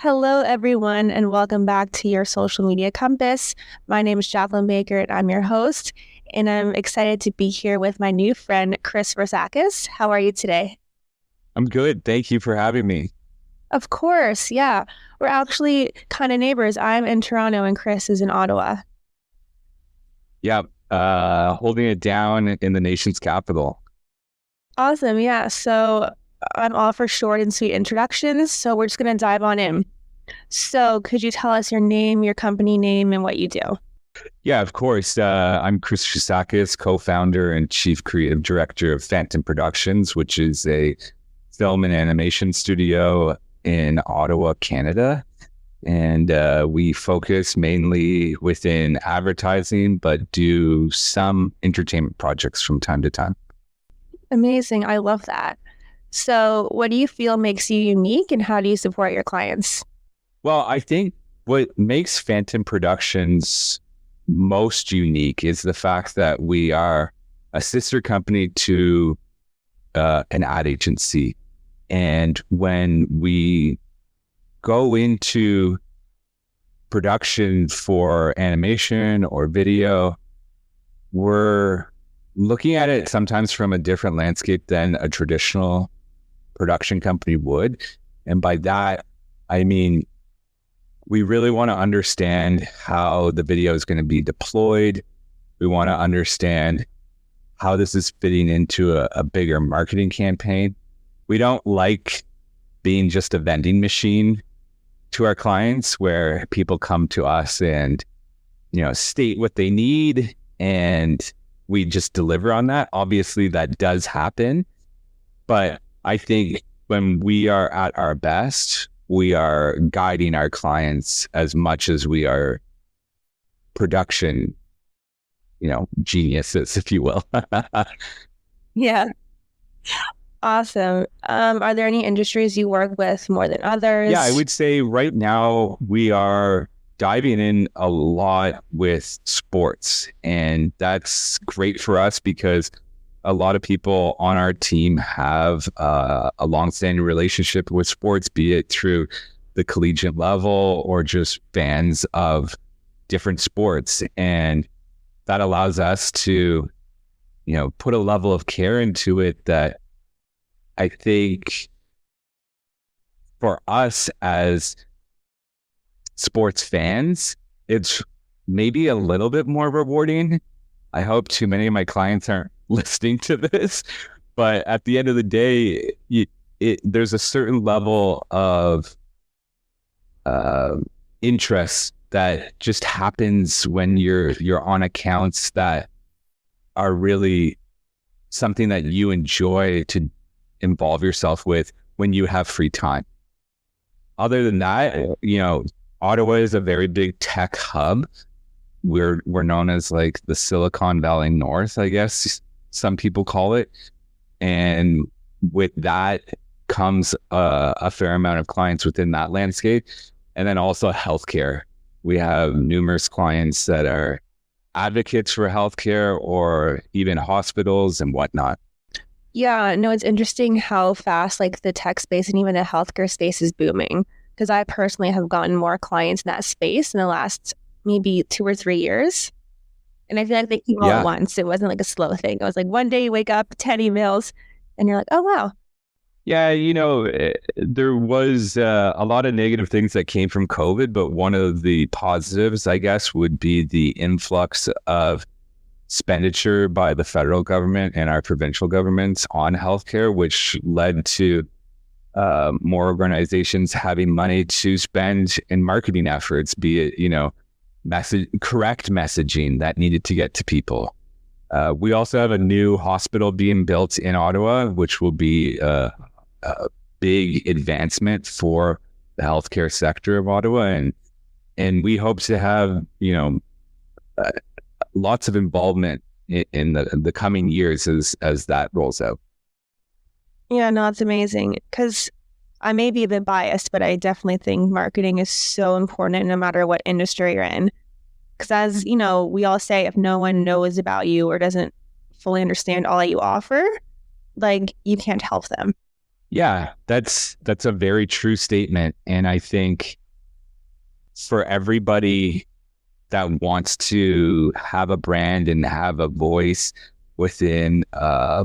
Hello, everyone, and welcome back to your Social Media Compass. My name is Jacqueline Baker, and I'm your host, and I'm excited to be here with my new friend, Chris Roussakis. How are you today? I'm good. Thank you for having me. Of course, yeah. We're actually kind of neighbors. I'm in Toronto, and Chris is in Ottawa. Yeah, holding it down in the nation's capital. Awesome, yeah. So I'm all for short and sweet introductions, so we're just going to dive on in. So could you tell us your name, your company name, and what you do? Yeah, of course. I'm Chris Roussakis, co-founder and chief creative director of Phantom Productions, which is a film and animation studio in Ottawa, Canada. And we focus mainly within advertising, but do some entertainment projects from time to time. Amazing. I love that. So what do you feel makes you unique, and how do you support your clients? Well, I think what makes Phantom Productions most unique is the fact that we are a sister company to an ad agency. And when we go into production for animation or video, we're looking at it sometimes from a different landscape than a traditional production company would. And by that, I mean, we really want to understand how the video is going to be deployed. We want to understand how this is fitting into a bigger marketing campaign. We don't like being just a vending machine to our clients where people come to us and, state what they need and we just deliver on that. Obviously, that does happen. But I think when we are at our best, we are guiding our clients as much as we are production, geniuses, if you will. Yeah. Awesome. Are there any industries you work with more than others? Yeah, I would say right now we are diving in a lot with sports, and that's great for us because a lot of people on our team have a longstanding relationship with sports, be it through the collegiate level or just fans of different sports. And that allows us to, put a level of care into it that I think for us as sports fans, it's maybe a little bit more rewarding. I hope too many of my clients aren't listening to this, but at the end of the day, there's a certain level of interest that just happens when you're on accounts that are really something that you enjoy to involve yourself with when you have free time. Other than that, Ottawa is a very big tech hub. We're known as like the Silicon Valley North, I guess some people call it. And with that comes a fair amount of clients within that landscape. And then also healthcare. We have numerous clients that are advocates for healthcare or even hospitals and whatnot. Yeah, no, it's interesting how fast like the tech space and even the healthcare space is booming, because I personally have gotten more clients in that space in the last maybe 2 or 3 years. And I feel like they came all at once. It wasn't like a slow thing. It was like one day you wake up, 10 emails, and you're like, oh, wow. Yeah, there was a lot of negative things that came from COVID, but one of the positives, I guess, would be the influx of expenditure by the federal government and our provincial governments on healthcare, which led to more organizations having money to spend in marketing efforts, be it, correct messaging that needed to get to people. We also have a new hospital being built in Ottawa, which will be a big advancement for the healthcare sector of Ottawa. And we hope to have, lots of involvement in the coming years as that rolls out. Yeah, no, it's amazing, because I may be a bit biased, but I definitely think marketing is so important no matter what industry you're in. Because as we all say, if no one knows about you or doesn't fully understand all that you offer, like you can't help them. Yeah, that's a very true statement. And I think for everybody that wants to have a brand and have a voice within a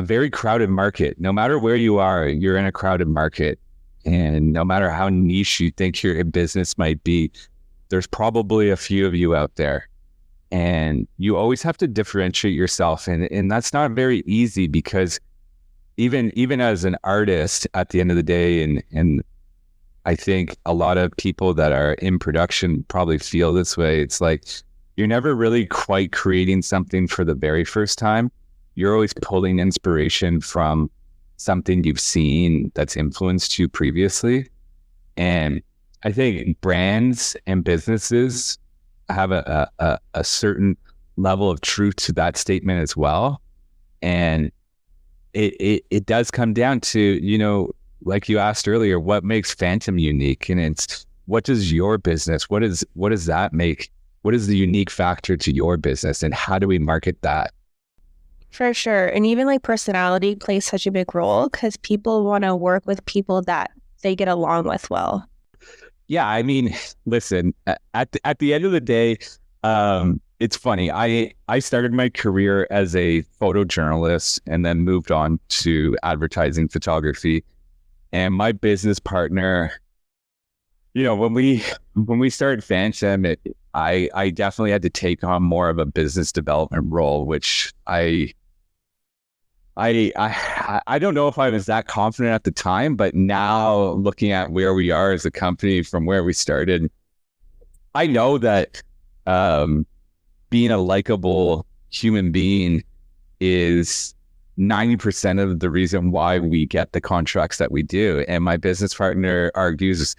very crowded market, no matter where you are, you're in a crowded market. And no matter how niche you think your business might be, there's probably a few of you out there. And you always have to differentiate yourself. And that's not very easy because even as an artist at the end of the day, and I think a lot of people that are in production probably feel this way. It's like you're never really quite creating something for the very first time. You're always pulling inspiration from something you've seen that's influenced you previously. And I think brands and businesses have a certain level of truth to that statement as well. And it does come down to, you know, like you asked earlier, what makes Phantom unique? And it's, what does your business, what does that make? What is the unique factor to your business, and how do we market that? For sure. And even like personality plays such a big role because people want to work with people that they get along with well. Yeah, I mean, listen, at the end of the day, it's funny. I started my career as a photojournalist and then moved on to advertising photography. And my business partner, you know, when we started Phantom, I definitely had to take on more of a business development role, which I don't know if I was that confident at the time, but now looking at where we are as a company from where we started, I know that being a likable human being is 90% of the reason why we get the contracts that we do. And my business partner argues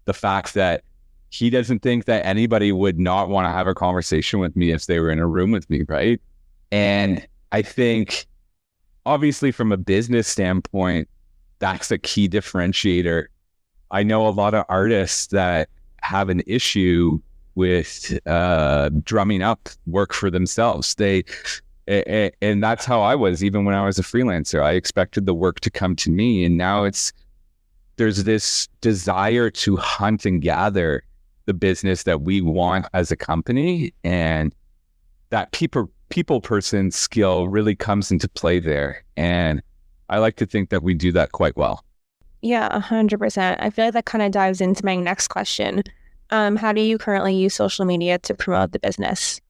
the fact that he doesn't think that anybody would not want to have a conversation with me if they were in a room with me, right? And I think obviously from a business standpoint, that's a key differentiator. I know a lot of artists that have an issue with drumming up work for themselves. And that's how I was, even when I was a freelancer. I expected the work to come to me. And now there's this desire to hunt and gather the business that we want as a company. And that people person skill really comes into play there. And I like to think that we do that quite well. Yeah, 100%. I feel like that kind of dives into my next question. How do you currently use social media to promote the business?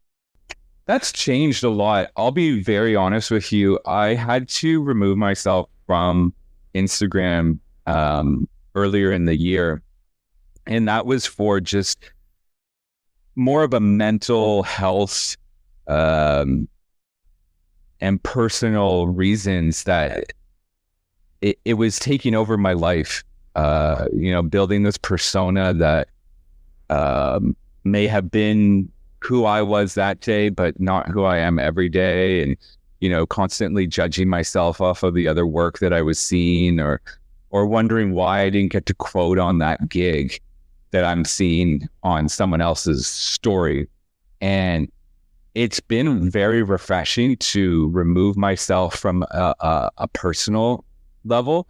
That's changed a lot. I'll be very honest with you. I had to remove myself from Instagram earlier in the year. And that was for just more of a mental health and personal reasons that it was taking over my life. Building this persona that may have been who I was that day, but not who I am every day. And, constantly judging myself off of the other work that I was seeing, or wondering why I didn't get to quote on that gig that I'm seeing on someone else's story. And it's been very refreshing to remove myself from a personal level.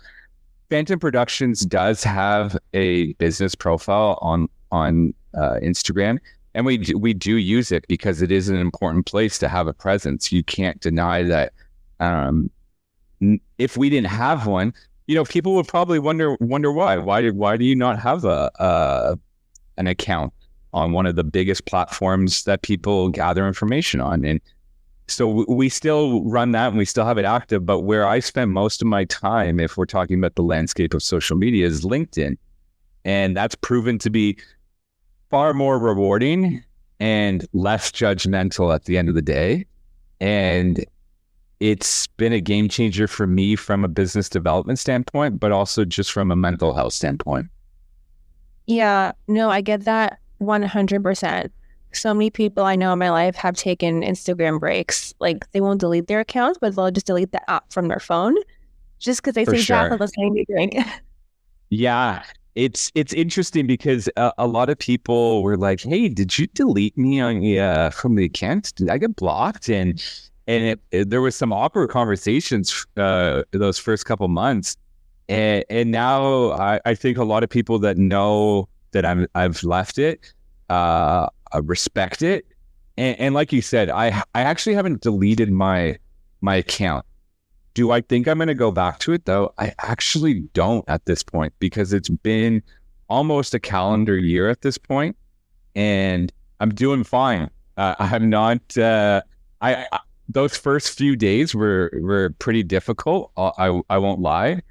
Phantom Productions does have a business profile on Instagram, and we do use it because it is an important place to have a presence. You can't deny that. If we didn't have one, people would probably wonder why. Why do you not have an account on one of the biggest platforms that people gather information on? And so we still run that and we still have it active. But where I spend most of my time, if we're talking about the landscape of social media, is LinkedIn. And that's proven to be far more rewarding and less judgmental at the end of the day. And it's been a game changer for me from a business development standpoint, but also just from a mental health standpoint. Yeah, no, I get that 100%. So many people I know in my life have taken Instagram breaks. Like, they won't delete their accounts, but they'll just delete the app from their phone just because they For say Jack sure. was listening to drink. Yeah, it's interesting because a lot of people were like, "Hey, did you delete me on from the account? Did I get blocked?" And and there was some awkward conversations those first couple months, and now I think a lot of people that know that I've left it respect it, and like you said, I actually haven't deleted my account. Do I think I'm going to go back to it though? I actually don't at this point, because it's been almost a calendar year at this point, and I'm doing fine. I'm not. I those first few days were pretty difficult. I won't lie,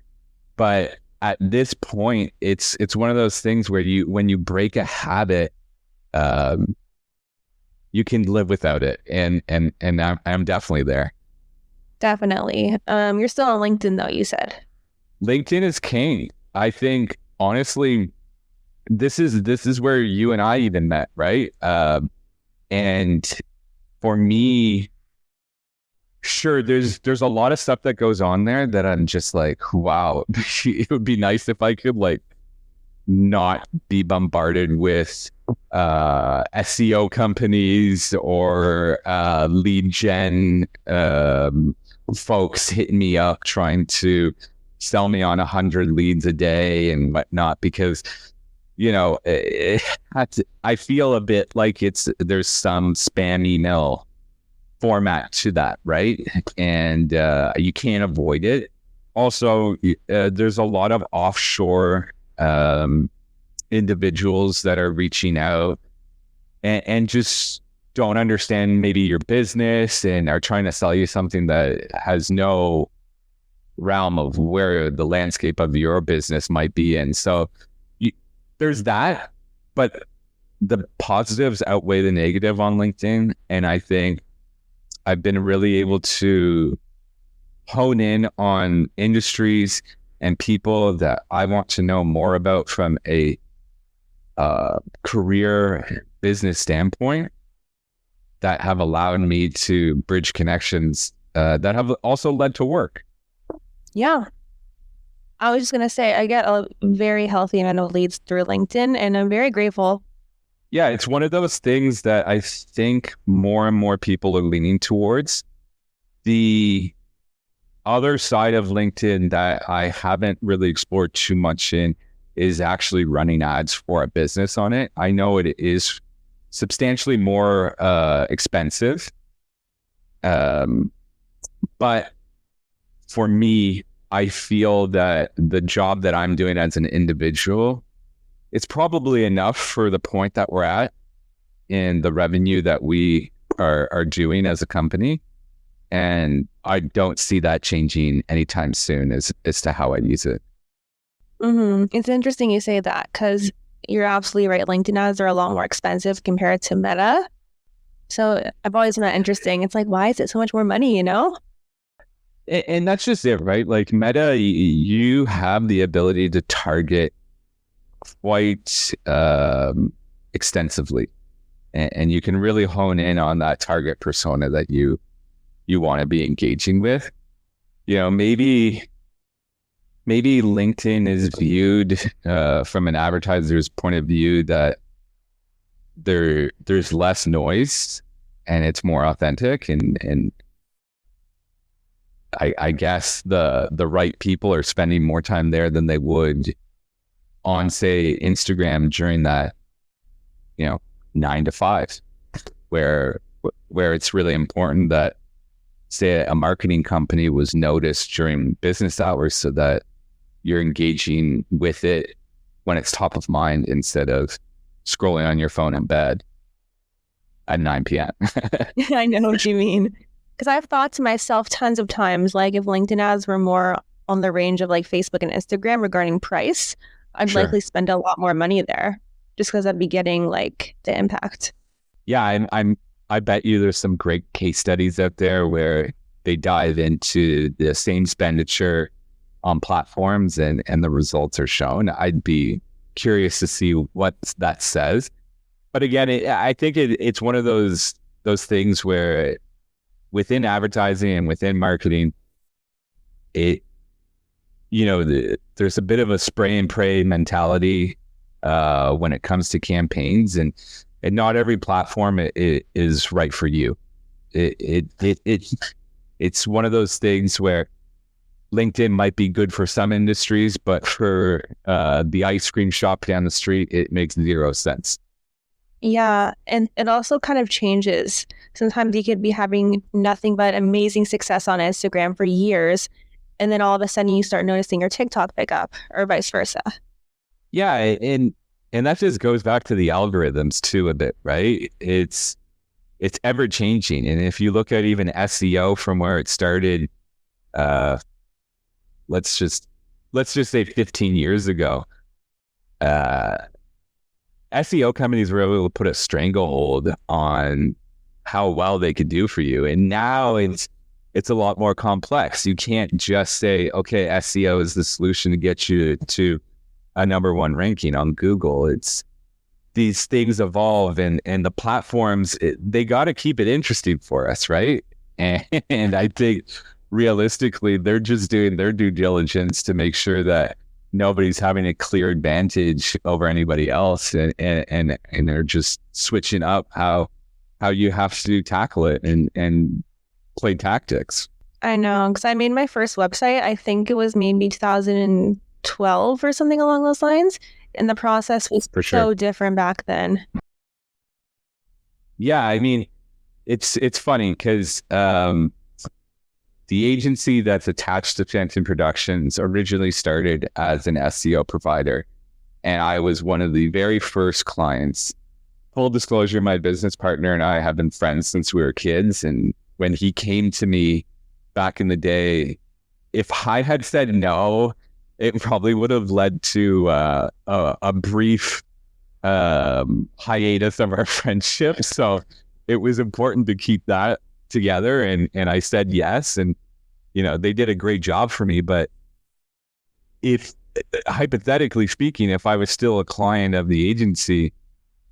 but at this point, it's one of those things where when you break a habit, you can live without it, and I'm definitely there. Definitely. You're still on LinkedIn though, you said. LinkedIn is king. I think honestly, this is where you and I even met, right? And for me, sure, there's a lot of stuff that goes on there that I'm just like, wow, it would be nice if I could like not be bombarded with SEO companies or lead gen folks hitting me up trying to sell me on 100 leads a day and whatnot, because I feel a bit like there's some spam email format to that, right? And you can't avoid it. Also, there's a lot of offshore individuals that are reaching out and just don't understand maybe your business and are trying to sell you something that has no realm of where the landscape of your business might be in. So there's that, but the positives outweigh the negative on LinkedIn. And I think I've been really able to hone in on industries and people that I want to know more about from a career business standpoint, that have allowed me to bridge connections that have also led to work. Yeah. I was just going to say, I get a very healthy amount of leads through LinkedIn, and I'm very grateful. Yeah, it's one of those things that I think more and more people are leaning towards. The other side of LinkedIn that I haven't really explored too much in is actually running ads for a business on it. I know it is substantially more expensive. But for me, I feel that the job that I'm doing as an individual, it's probably enough for the point that we're at in the revenue that we are doing as a company. And I don't see that changing anytime soon as to how I use it. Mm-hmm. It's interesting you say that, because you're absolutely right. LinkedIn ads are a lot more expensive compared to Meta. So I've always found that interesting. It's like, why is it so much more money, And that's just it, right? Like Meta, you have the ability to target quite extensively. And you can really hone in on that target persona that you want to be engaging with. Maybe LinkedIn is viewed from an advertiser's point of view that there's less noise and it's more authentic, and I guess the right people are spending more time there than they would on, say, Instagram during that 9 to 5, where it's really important that, say, a marketing company was noticed during business hours so that you're engaging with it when it's top of mind instead of scrolling on your phone in bed at 9 p.m. I know what you mean. Because I've thought to myself tons of times, like, if LinkedIn ads were more on the range of like Facebook and Instagram regarding price, I'd likely spend a lot more money there, just because I'd be getting like the impact. Yeah, I bet you there's some great case studies out there where they dive into the same expenditure on platforms and the results are shown. I'd be curious to see what that says. But again, I think it's one of those things where within advertising and within marketing, there's a bit of a spray and pray mentality when it comes to campaigns, and not every platform is right for you. It's one of those things where LinkedIn might be good for some industries, but for the ice cream shop down the street, it makes zero sense. Yeah, and it also kind of changes. Sometimes you could be having nothing but amazing success on Instagram for years, and then all of a sudden you start noticing your TikTok pick up, or vice versa. Yeah, and that just goes back to the algorithms too a bit, right? It's ever changing, and if you look at even SEO from where it started, uh, let's just say 15 years ago, uh, SEO companies were able to put a stranglehold on how well they could do for you. And now it's a lot more complex. You can't just say, okay, SEO is the solution to get you to a number one ranking on Google. It's these things evolve, and the platforms, they got to keep it interesting for us, right? And I think realistically, they're just doing their due diligence to make sure that nobody's having a clear advantage over anybody else, and they're just switching up how you have to tackle it and play tactics. I know, because I made my first website, I think it was maybe 2012 or something along those lines, and the process was so different back then. Yeah, I mean, it's funny because the agency that's attached to Phantom Productions originally started as an SEO provider, and I was one of the very first clients. Full disclosure, my business partner and I have been friends since we were kids, and when he came to me back in the day, if I had said no, it probably would have led to a brief hiatus of our friendship. So it was important to keep that together, and I said yes, and they did a great job for me. But if hypothetically speaking, if I was still a client of the agency,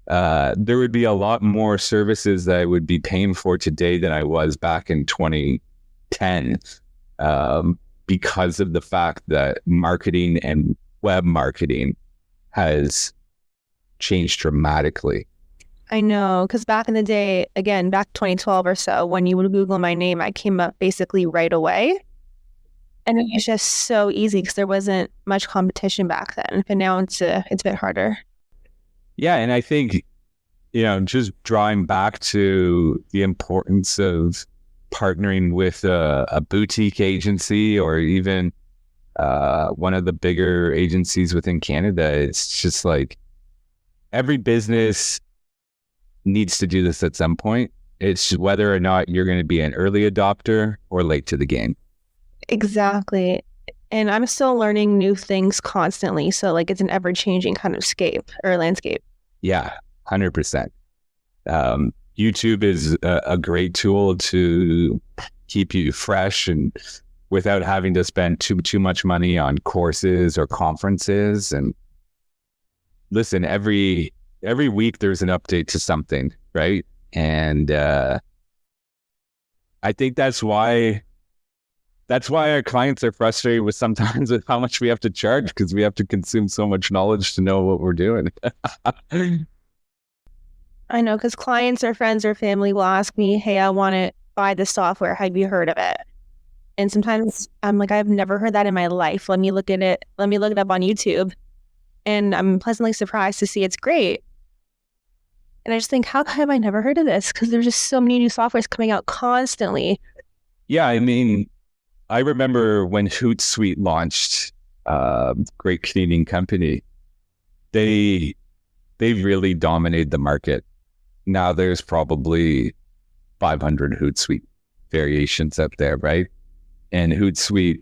there would be a lot more services that I would be paying for today than I was back in 2010, because of the fact that marketing and web marketing has changed dramatically. I know, because back in the day, again, back 2012 or so, when you would Google my name, I came up basically right away. And it was just so easy because there wasn't much competition back then. But now it's a bit harder. Yeah, and I think, just drawing back to the importance of partnering with a boutique agency or even one of the bigger agencies within Canada, it's just like every business needs to do this at some point. It's whether or not you're going to be an early adopter or late to the game. Exactly. And I'm still learning new things constantly. So like it's an ever-changing kind of landscape. Yeah, 100%. YouTube is a great tool to keep you fresh and without having to spend too much money on courses or conferences. And listen, every week there's an update to something, right? And I think that's why our clients are frustrated with sometimes with how much we have to charge, because we have to consume so much knowledge to know what we're doing. I know, because clients or friends or family will ask me, hey, I want to buy this software. Have you heard of it? And sometimes I'm like, I've never heard that in my life. Let me look at it. Let me look it up on YouTube. And I'm pleasantly surprised to see it's great. And I just think, how have I never heard of this? Because there's just so many new softwares coming out constantly. Yeah, I mean, I remember when Hootsuite launched, great Canadian company, they really dominated the market. Now there's probably 500 Hootsuite variations out there, right? And Hootsuite,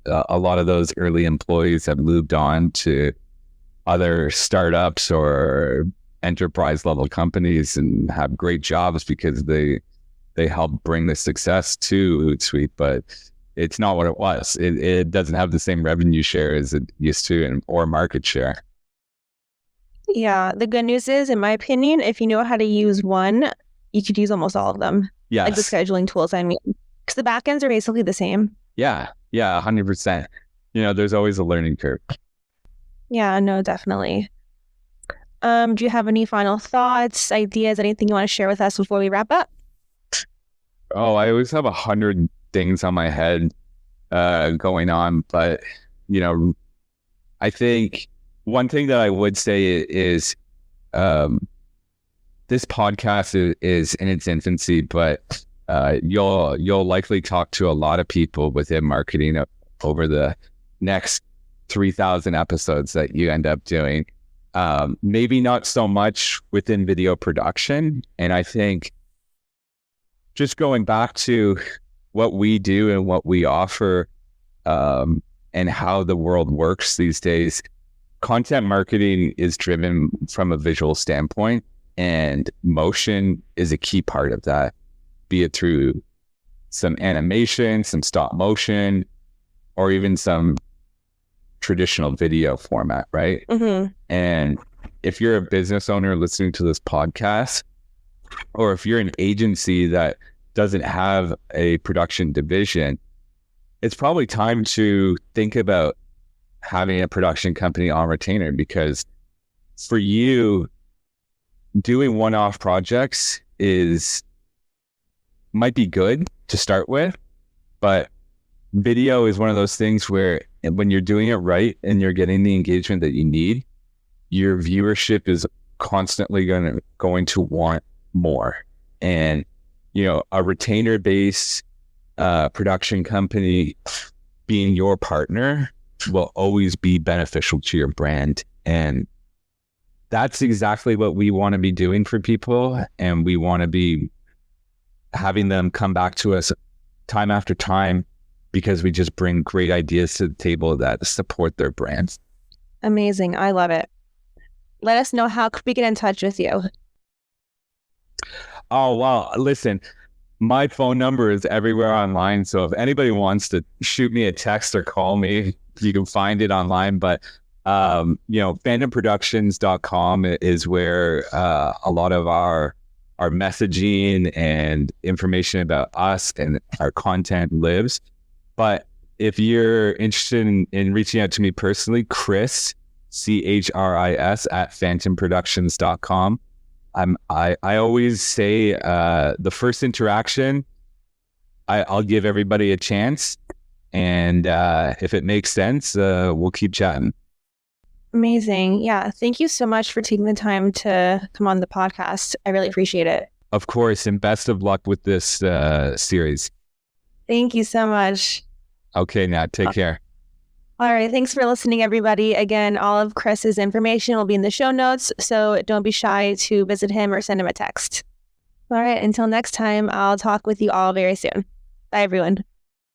a lot of those early employees have moved on to other startups or enterprise level companies and have great jobs because they help bring the success to Hootsuite, but it's not what it was. It doesn't have the same revenue share as it used to, or market share. Yeah, the good news is, in my opinion, if you know how to use one, you could use almost all of them. Yes. Like the scheduling tools, I mean, because the backends are basically the same. Yeah, 100%. There's always a learning curve. Yeah, no, definitely. Do you have any final thoughts, ideas, anything you want to share with us before we wrap up? Oh, I always have 100 things on my head going on, but I think one thing that I would say is this podcast is in its infancy, but you'll likely talk to a lot of people within marketing over the next 3,000 episodes that you end up doing. Maybe not so much within video production. And I think just going back to what we do and what we offer, and how the world works these days, content marketing is driven from a visual standpoint, and motion is a key part of that, be it through some animation, some stop motion, or even some traditional video format, right? Mm-hmm. And if you're a business owner listening to this podcast, or if you're an agency that doesn't have a production division, it's probably time to think about having a production company on retainer, because for you, doing one-off projects might be good to start with, but video is one of those things where when you're doing it right and you're getting the engagement that you need, your viewership is constantly going to want more. And a retainer-based production company being your partner will always be beneficial to your brand. And that's exactly what we want to be doing for people. And we want to be having them come back to us time after time, because we just bring great ideas to the table that support their brands. Amazing. I love it. Let us know how we get in touch with you. Oh, wow. Listen, my phone number is everywhere online. So if anybody wants to shoot me a text or call me, you can find it online. But, phantomproductions.com is where a lot of our messaging and information about us and our content lives. But if you're interested in reaching out to me personally, Chris, Chris at phantomproductions.com. I always say the first interaction, I'll give everybody a chance. And if it makes sense, we'll keep chatting. Amazing. Yeah. Thank you so much for taking the time to come on the podcast. I really appreciate it. Of course. And best of luck with this series. Thank you so much. Okay, Nat. Take care. All right. Thanks for listening, everybody. Again, all of Chris's information will be in the show notes, so don't be shy to visit him or send him a text. All right. Until next time, I'll talk with you all very soon. Bye, everyone.